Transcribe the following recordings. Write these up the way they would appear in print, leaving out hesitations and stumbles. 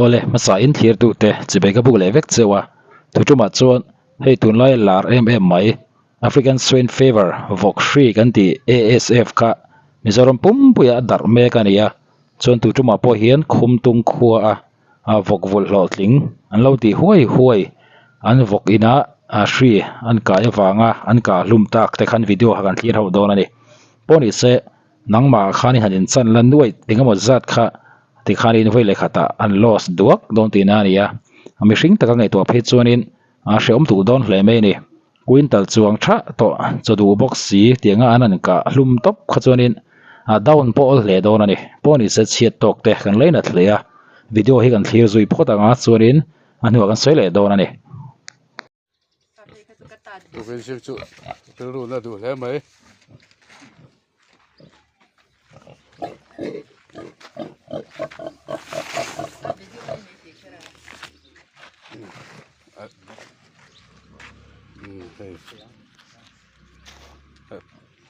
ole masain thir tu te chibe ka buk levek chewa thutuma chuan hei tunlai lar mai African Swine Fever vok free kan ti ASF ka Mizoram pumpuya dar me kania chuan tutuma po hian khum tung khua a vok vol hlawh tling an lo ti huai an vok ina a free an ka awanga an ka hlum tak te khan video hakan thlir ho don ani poni se nangma khani hanin chan lan nuai tingamo zat kha ti khani in voi le khata an loss duak don ti na nia ami hring taka ngai to phe chuanin a hreom tu don hle mai ni quintal chuang tha to chodu box si tianga anan ka hlum top kha chuanin a down po hle don ani poni se chiat tok te kan leina thleya video hi kan thlir zui phota nga chuanin anu kan soi le don ani tụi bên siêu trụ từ đủ là đủ thế mấy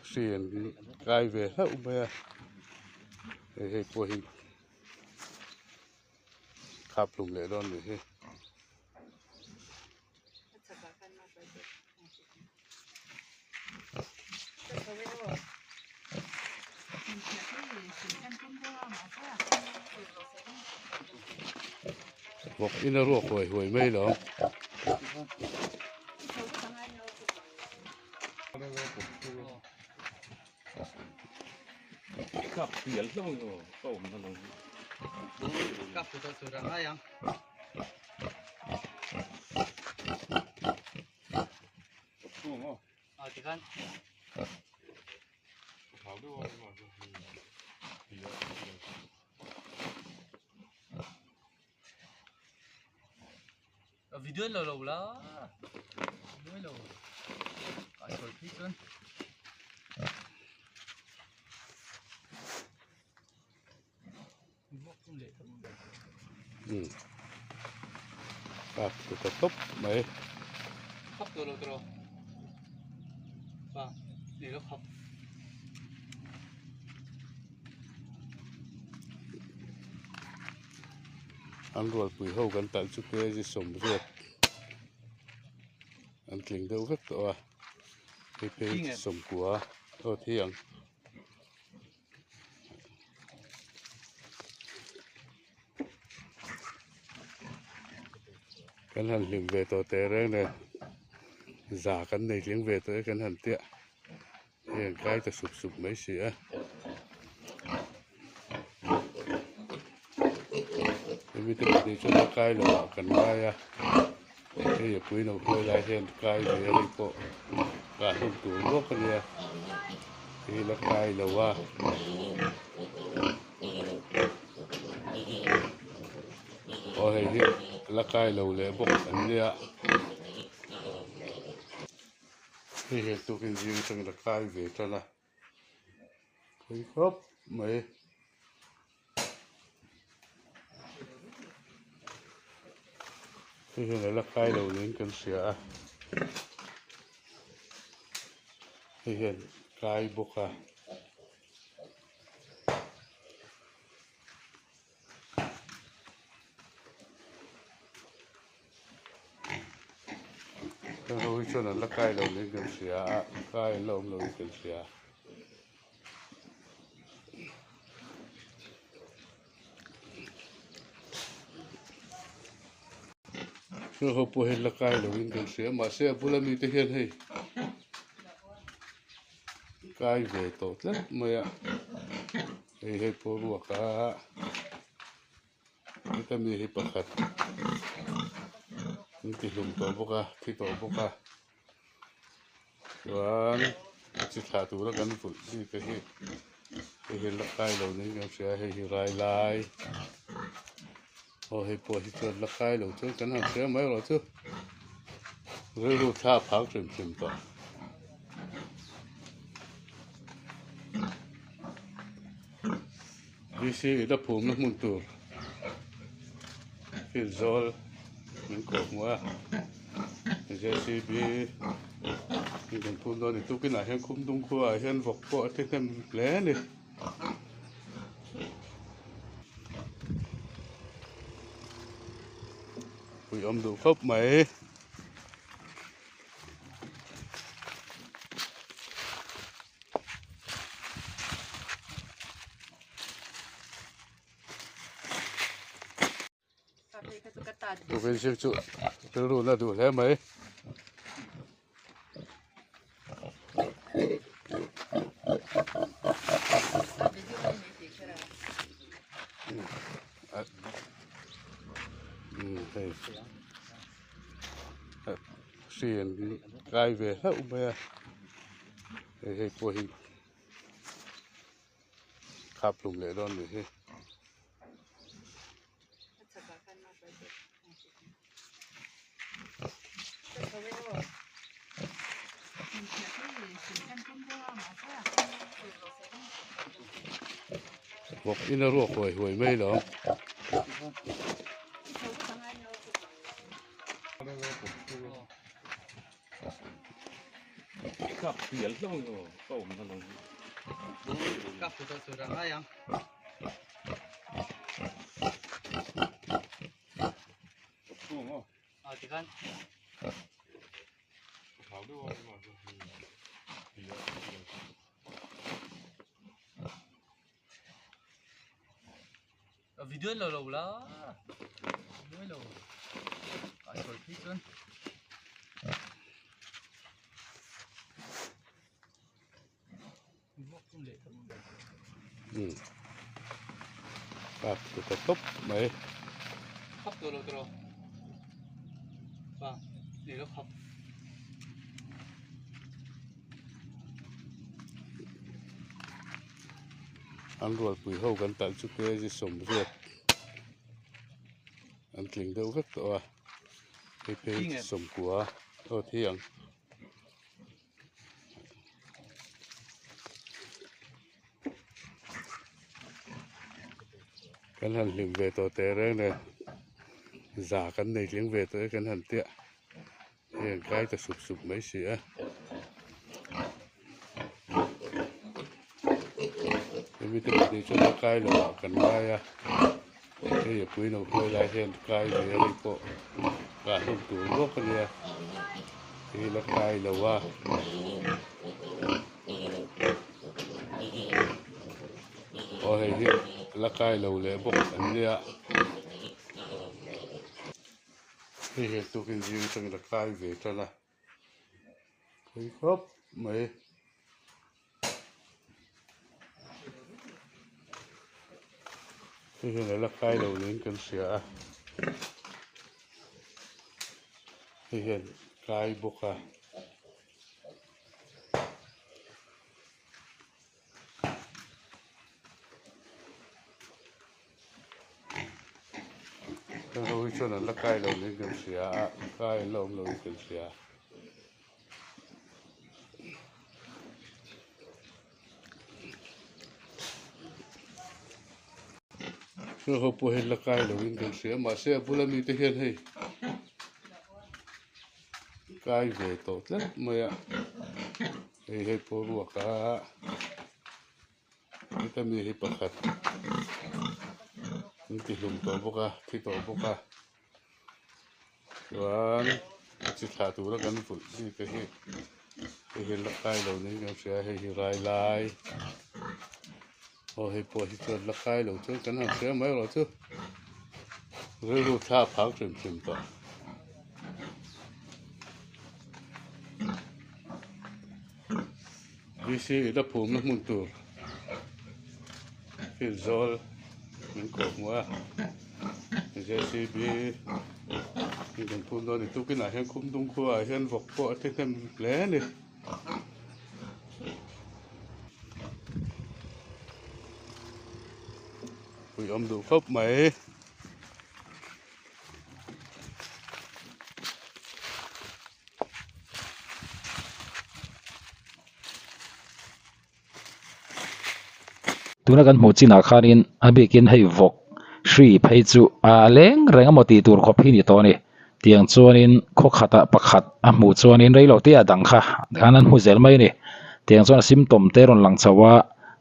xiên gai về hậu bây giờ của hình khắp lùng lệ đòn này vọc in nó ruột hồi mây đó cặp biển luôn rồi tôm nó luôn cặp của tôi đang ai ăn thì kan video lâu lâu video lâu à rồi thích hơn cặp của cái tóc mấy khóc rồi và để nó khóc ăn ruột bùi hậu gần tận chút kia gì sủng ruột ăn kính đâu vất rồi cái sủng của ô thiêng cái hành liềm về tổ tế đấy này giả cái này liếng về tới cái hành tiện hiện cái ta sụp mấy xỉa bây giờ thì cho nó cay là cần cay cái giờ quý nó hơi lại thêm cay thì đi bộ cả hôm tuổi gốc cái này thì nó cay là qua ôi thì là cay lầu lệ bốc anh đi ạ thì hiện tụ cái gì trong là cay về cho là cái khớp mấy thì hiện là cay lầu lên cần sửa thì hiện cay bốc à rồi cho nó cay lầu lên cần sửa cay lầu lên cần sửa rồi hộp bùa hết là cay lầu lên cần sửa mà xe bùa là mình thực hiện hay cay về tốt lắm mày ạ thì hết bùa ruột cả cái tâm gì hết bạc hạt thì lùm tổ bốc à thì tổ bốc à rồi chỉ thả tủ nó gắn phụ đi cái lắc cay đầu này em sẽ hay rai lai hay bùa thì cho lắc cay đầu chứ cái hàng sẽ mấy rồi chứ rồi lu thả pháo chìm tỏ đi xe đã phun nó muốn tủ cái rồi mình cột mua JCB mình phun đó thì tôi cái này hiện khung tung khua hiện vọc vọ thế thêm lé này Pui om du khóc mấy tụi bên siêu trụ từ đủ là đủ thế mấy xiên gai về hậu bây giờ của hình khắp lùng lệ đòn này một in nó ruột hồi mây đó cặp biển luôn rồi cậu mà nó cặp của tôi sửa ra yang thì kan video lâu lâu lá mới lâu phải rồi thích hơn cặp của tóc mấy khóc rồi rồi vâng để nó khóc ăn rồi quỷ hậu gần tận chút kia gì sủng ruột ăn kính đâu vất rồi cái sủng của thiêng cái hẳn liềm về tổ tế đấy này giả cái này liềm về tới cái hẳn tiện hiện cái ta sụp mấy xía bây giờ đi cho nó cái là cần cái cái giờ quý nó khơi lại thêm cái gì đây cô cả hôm tủ nước cái này thì là cái là qua ôi là cái lầu lệ bốc anh đi ạ thì hiện tụ kinh doanh trong là cái về cho là cái khớp mấy thì hiện là cái đầu lên cần sửa thì hiện cái bốc à rồi cho nên là cái đầu lên cần sửa cái lồng lên cần sửa rồi hộp bùi là cái đầu lên cần sửa mà xe bùi là mình thực hiện hay cái về tốt lắm mày ạ thì hết bùi ruột cả cái cái mình hết bạc hạt thì lùng tổ bốc à thì tổ bốc à rồi chỉ thả tủ nó gắn phụ gì cái là cái đầu này nó sẽ hay rai lại hay bồi thì là cái đầu chứ cái nào sẽ mấy rồi chứ rồi thả pháo chìm tổ vì gì đã phun nó muốn tủ cái rồi mình cột mua JCB mình còn phun đó thì tôi cái này hiện không tung qua hiện vọc qua thế thêm lé này quỷ ông đủ khóc mấy tuna kan hmu chinah khanin a bikin hei vok hri phei chu a leng renga moti tur khop hi ni to ni tiang chuanin khaw khata pakhat a hmu chuanin reilo te a dang kha khan an hmu zel mai ni tiang chuan sim tom te ron lang chawa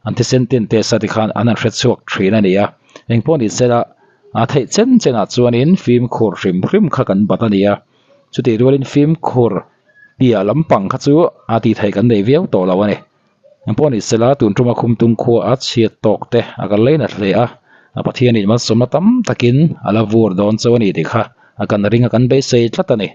an thi sen ten te sa ti khan an hret chuak thin ani a engpon ni sela thei chen chen a chuanin film khur hrim hrim kha kan bat ania chuti rualin film khur pia lampang kha chu a ti thei kan nei viau to lo ani pawni sela tun tuma khum tum khua a chiat tok te a kan leina hle a pathian in ma somna tam takin ala vur don chawani tikha a kan ringa kan be sei tlat ani